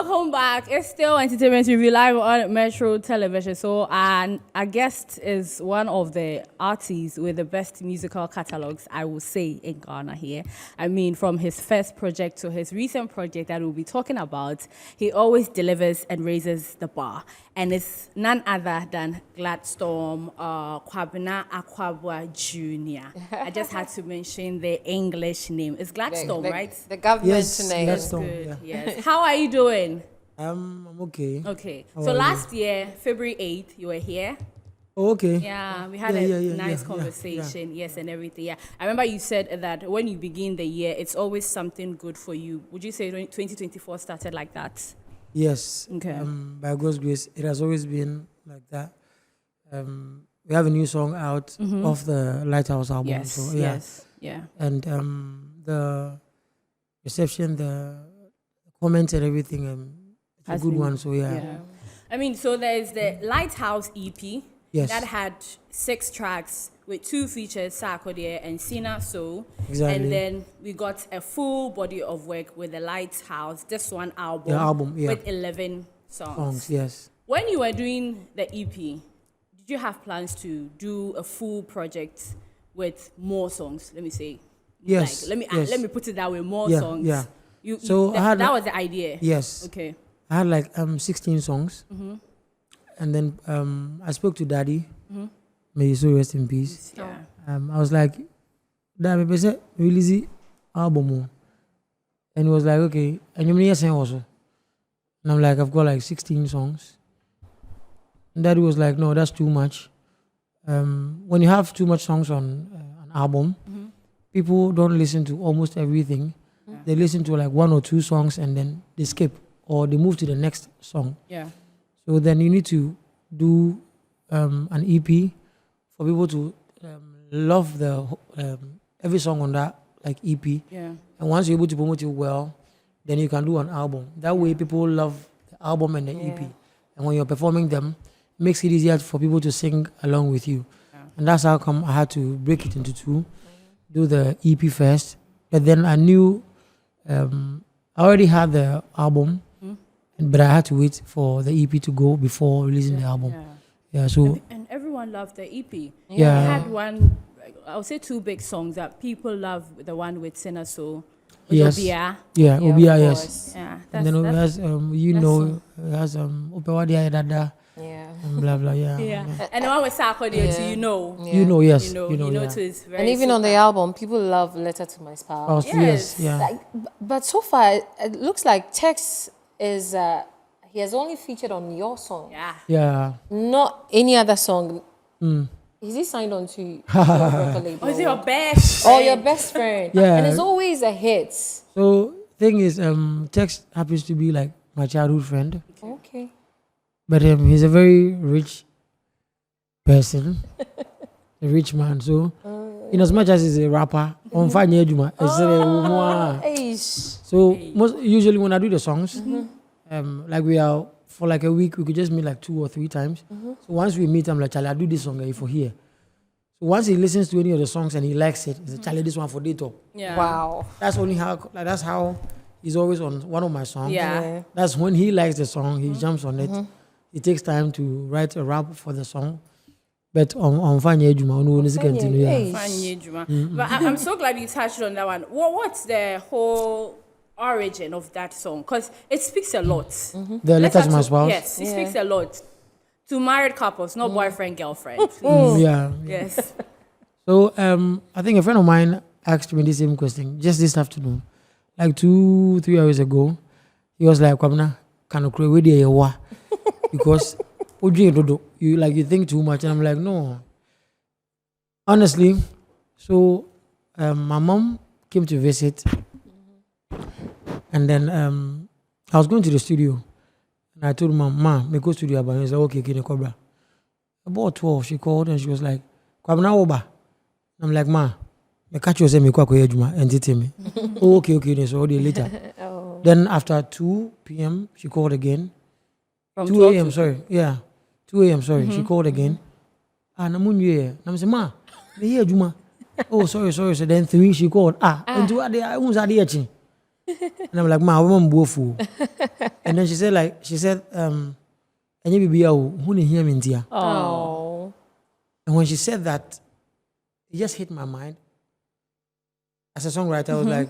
welcome back. It's still Entertainment Review live on Metro Television. So our guest is one of the artists with the best musical catalogs, I will say, in Ghana here. I mean, from his first project to his recent project that we'll be talking about, he always delivers and raises the bar. And it's none other than Gladstone AKWABOAH Jr. I just had to mention the English name. It's Gladstone, right? The government name. Gladstone, Good. yeah. Yes. How are you doing? I'm okay. Okay. How So are last year, February 8th, you were here. Oh, okay. Yeah, we had Yeah, a yeah, nice yeah, conversation, yes, and everything. Yeah, I remember you said that when you begin the year, it's always something good for you. Would you say 2024 started like that? Yes. Okay. By God's grace, it has always been like that. We have a new song out off the Lighthouse album. Yes, So, yeah. yes, yeah. And the reception, the comments and everything, it's a Has good been- one. So, yeah. Yeah. I mean, so there's the Lighthouse EP Yes. that had 6 tracks with 2 features, Sarkodie and Sina So. Exactly. And then we got a full body of work with the Lighthouse, this one album, The album, yeah. with 11 songs. Yes. When you were doing the EP, did you have plans to do a full project with more songs? Let me say. Yes. Like, yes. let me put it that way, more Yeah, songs. yeah. So I had that was the idea. Yes. Okay. I had like 16 songs. And then I spoke to Daddy. May he so rest in peace. Yeah. I was like, Daddy, I said, release the album. And he was like, okay. And you mean also? And I'm like, I've got like 16 songs. And Daddy was like, no, that's too much. When you have too much songs on an album, people don't listen to almost everything. They listen to like 1 or 2 songs and then they skip or they move to the next song. Yeah. So then you need to do an EP for people to love the every song on that like EP. Yeah. And once you're able to promote it well, then you can do an album. That way people love the album and the EP. And when you're performing them, it makes it easier for people to sing along with you. Yeah. And that's how come I had to break it into 2, do the EP first. But then I knew I already had the album, but I had to wait for the EP to go before releasing the album. Yeah, so And everyone loved the EP. Yeah. We had one, I would say 2 big songs that people love. The one with Sina So. yes, Obia. yeah, Obia, of yes. course. Yeah. And then it has it has Opewadia Dada, Yeah. and blah blah, yeah. Yeah. And the one with Sarkodie too, you know. You know, yes, You know yeah. too, it's very And even on the super. album, people love Letter to My Spouse. Oh, yes, yeah. Like, but so far, it looks like Tex is, he has only featured on your song. Yeah. Yeah. Not any other song. Is he signed on to your record label? Oh, is it your best? Or your best friend? Yeah. And it's always a hit. So thing is, Tex happens to be like my childhood friend, Okay. but he's a very rich person, a rich man. So, in as much as he's a rapper, on Fanya Juma, Eish. so usually when I do the songs, like we are for like a week, we could just meet like 2 or 3 times. So once we meet, I'm like, Charlie, I do this song for here. So once he listens to any of the songs and he likes it, he's like, Charlie, this one for Dato. Yeah. Wow. That's only how. Like, that's how he's always on one of my songs. Yeah. That's when he likes the song, he jumps on it. It takes time to write a rap for the song. But on Fanya Juma, on this continue. Hey. Fanye Juma. But I'm so glad you touched on that one. What's the whole origin of that song? Because it speaks a lot. The Let's Letter to My have Spouse. Yes, it speaks a lot. To married couples, not boyfriend, girlfriend. Yeah. Yes. So I think a friend of mine asked me the same question just this afternoon, like 2-3 hours ago. He was like, "Kwabena, can you create with you?" Because you think too much, and I'm like, no. Honestly, so my mom came to visit, and then I was going to the studio, and I told mom, "Ma, me go studio." But he said, "Okay, Kini Cobra." About 12, she called and she was like, "Kwabena Oba." I'm like, "Ma, me catch you say me kwa juma entertain me." Oh, okay. So later. Then after 2 p.m. she called again. From 2 12 a.m. to- sorry. Yeah. 2 a.m. sorry. She called again. Namunye. I'm saying, "Ma, me here juma." Oh, sorry. So then 3 she called. And I'm like, "Ma, I'm bofu." And then she said, and you be who need hear me dear. Oh. And when she said that, it just hit my mind. As a songwriter, I was like,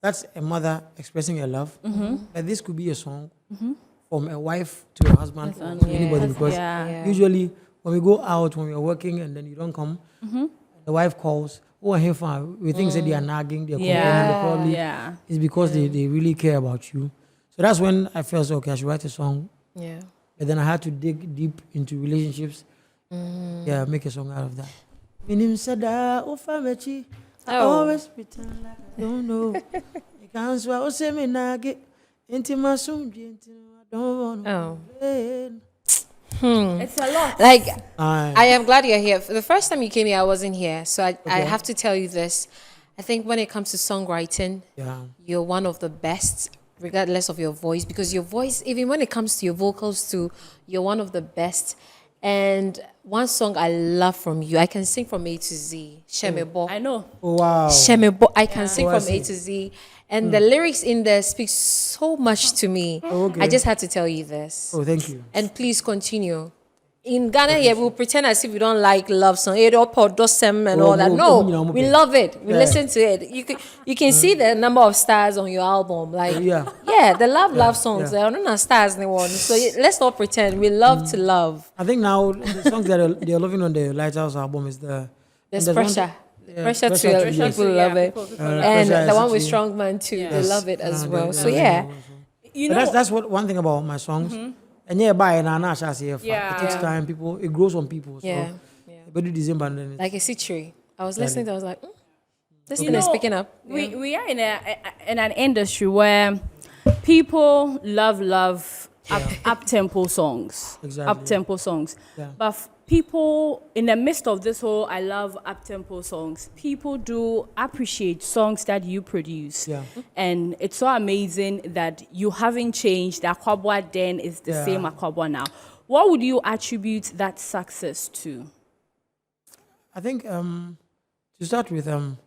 that's a mother expressing her love. But this could be a song from a wife to a husband, to anybody, because usually when we go out, when we are working and then you don't come, the wife calls, oh, I'm here for, we think that they are nagging, they're complaining, they're probably, it's because they really care about you. So that's when I felt, okay, I should write a song. Yeah. But then I had to dig deep into relationships. Yeah, make a song out of that. Minim sada ufamechi. I always pretend like I don't know. You can't swear say me nage. Intima sumji I don't want to. It's a lot. Like, I am glad you're here. The first time you came here, I wasn't here. So I have to tell you this. I think when it comes to songwriting, you're one of the best, regardless of your voice, because your voice, even when it comes to your vocals too, you're one of the best. And one song I love from you, I can sing from A to Z, Shemebo. I know. Oh, wow. Shemebo, I can sing from A to Z. And the lyrics in there speak so much to me. I just had to tell you this. Oh, thank you. And please continue. In Ghana, here we'll pretend as if we don't like love song, and all that. No, we love it. We listen to it. You can see the number of stars on your album. Like, the love songs. There are no stars in one. So let's not pretend. We love to love. I think now the songs that they're loving on the Lighthouse album is there's pressure. Pressure to people love it. And the one with Strongman too, they love it as well. So you know, that's what one thing about my songs. And it takes time. It grows on people. So but December and then like a citrus. I was listening to it, I was like, this thing is picking up. We are in an industry where people love up tempo songs. Exactly. Up tempo songs. Yeah. But people in the midst of this whole I love up tempo songs, people do appreciate songs that you produce. Yeah. And it's so amazing that you haven't changed. The AKWABOAH then is the same AKWABOAH now. What would you attribute that success to? I think to start with, it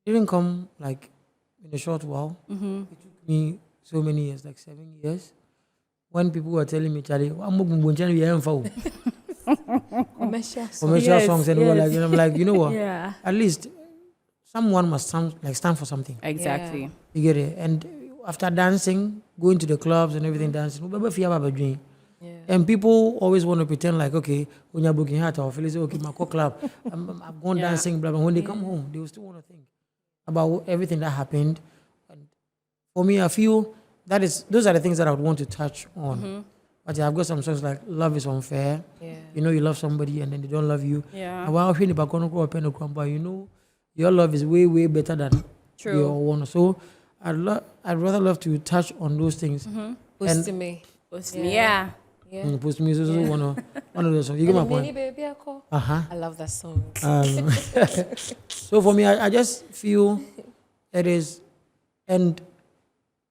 didn't come like in a short while. It took me so many years, like 7 years. When people were telling me, Charlie, I'm commercial songs, and I'm like, you know what? At least someone must stand for something. Exactly. You get it? And after dancing, going to the clubs and everything, dancing, and people always want to pretend like, okay, when you're booking hat, I'll feel okay, my club, I'm going dancing, blah, blah. When they come home, they will still want to think about everything that happened. And for me, I feel those are the things that I would want to touch on. But I've got some songs like Love is Unfair. You know you love somebody and then they don't love you. And while you know your love is way, way better than your one. So I'd rather love to touch on those things. Post me. Yeah. Post me is also one of those songs. You get my point. Baby, I love that song. So for me, I just feel it is, and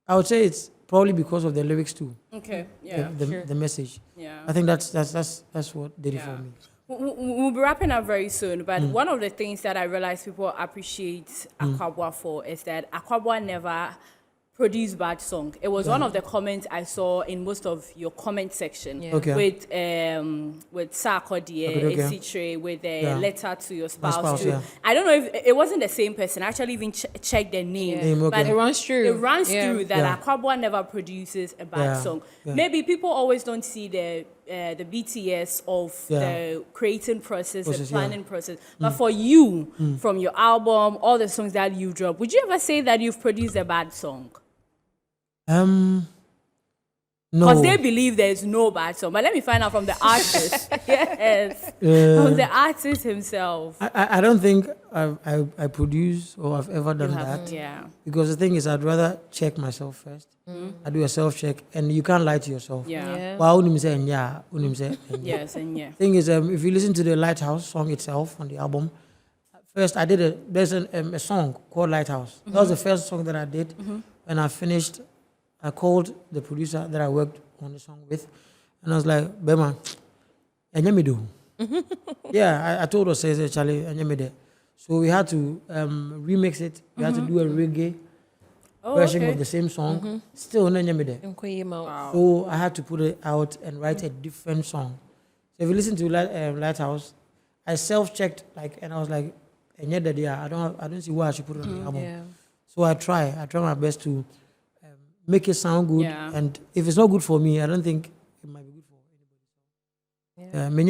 I would say it's probably because of the lyrics too. Okay. Yeah. The message. Yeah. I think that's what did it for me. We'll be wrapping up very soon, but one of the things that I realize people appreciate AKWABOAH for is that AKWABOAH never produced bad song. It was one of the comments I saw in most of your comment section with Sarkodie, Esitre, with a letter to your spouse. I don't know if it wasn't the same person. I actually even checked their name. But it runs through. It runs through that AKWABOAH never produces a bad song. Maybe people always don't see the BTS of the creating process, the planning process. But for you, from your album, all the songs that you drop, would you ever say that you've produced a bad song? No. Because they believe there's no bad song. But let me find out from the artist. From the artist himself. I don't think I produce or I've ever done that. Yeah. Because the thing is, I'd rather check myself first. I do a self-check, and you can't lie to yourself. Yeah. Well, Yes, and yeah. Thing is, if you listen to the Lighthouse song itself on the album, first I did there's a song called Lighthouse. That was the first song that I did. When I finished, I called the producer that I worked on the song with, and I was like, Bema, and me do. I told her, say, Charlie, and me there. So we had to remix it. We had to do a reggae. version of the same song. Still, no me there. Wow. So I had to put it out and write a different song. So if you listen to Lighthouse, I self-checked and I was like, and yet that I don't see why I should put it on the album. Yeah. So I try my best to make it sound good. And if it's not good for me, I don't think it might be good for anybody.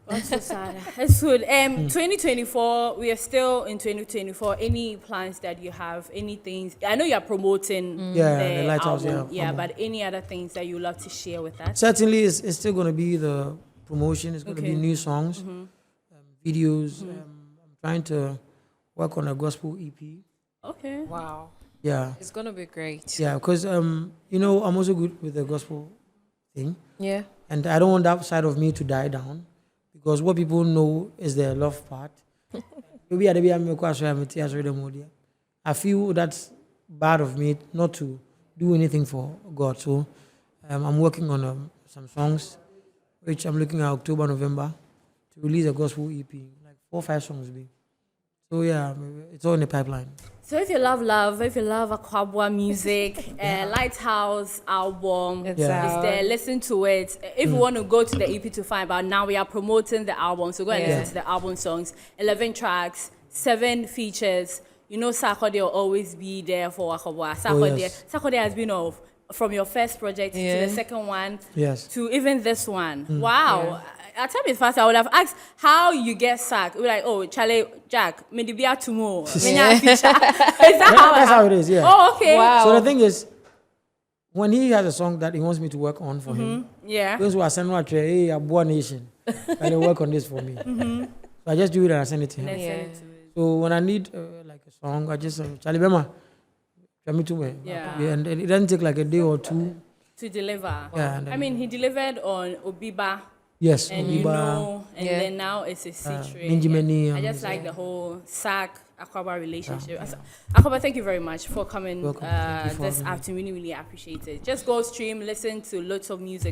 That's so sad. It's good. 2024, we are still in 2024. Any plans that you have? Any things? I know you are promoting the Lighthouse, album. But any other things that you love to share with us? Certainly, it's still going to be the promotion. It's going to be new songs, videos. I'm trying to work on a gospel EP. Okay. Wow. Yeah. It's going to be great. Yeah, because, I'm also good with the gospel thing. Yeah. And I don't want that side of me to die down because what people know is the love part. I feel that's bad of me not to do anything for God. So I'm working on some songs, which I'm looking at October, November, to release a gospel EP, like 4 or 5 songs. So yeah, it's all in the pipeline. So if you love, if you love AKWABOAH music, Lighthouse album is there. Listen to it. If you want to go to the EP to find out, now we are promoting the album, so go and listen to the album songs. 11 tracks, 7 features. You know, Sarkodie will always be there for AKWABOAH. Sarkodie has been from your first project to the second one to even this one. Wow. Our time is fast. I would have asked how you get sacked. We're like, oh, Charlie, Jack, maybe be tomorrow. Is that how it is? Yeah. Oh, okay. Wow. So the thing is, when he has a song that he wants me to work on for him, those who are sending out, hey, AKWABOAH Nation, can you work on this for me? So I just do it and I send it to him. So when I need like a song, I just Charlie Bema, come me to me. And it doesn't take like a day or two to deliver. Yeah. I mean, he delivered on Obiba. Yes, and Obiba. Then now it's a featuring. Ninjimeni, I just like the whole AKWABOAH relationship. AKWABOAH, thank you very much for coming this afternoon. Really appreciate it. Just go stream, listen to lots of music.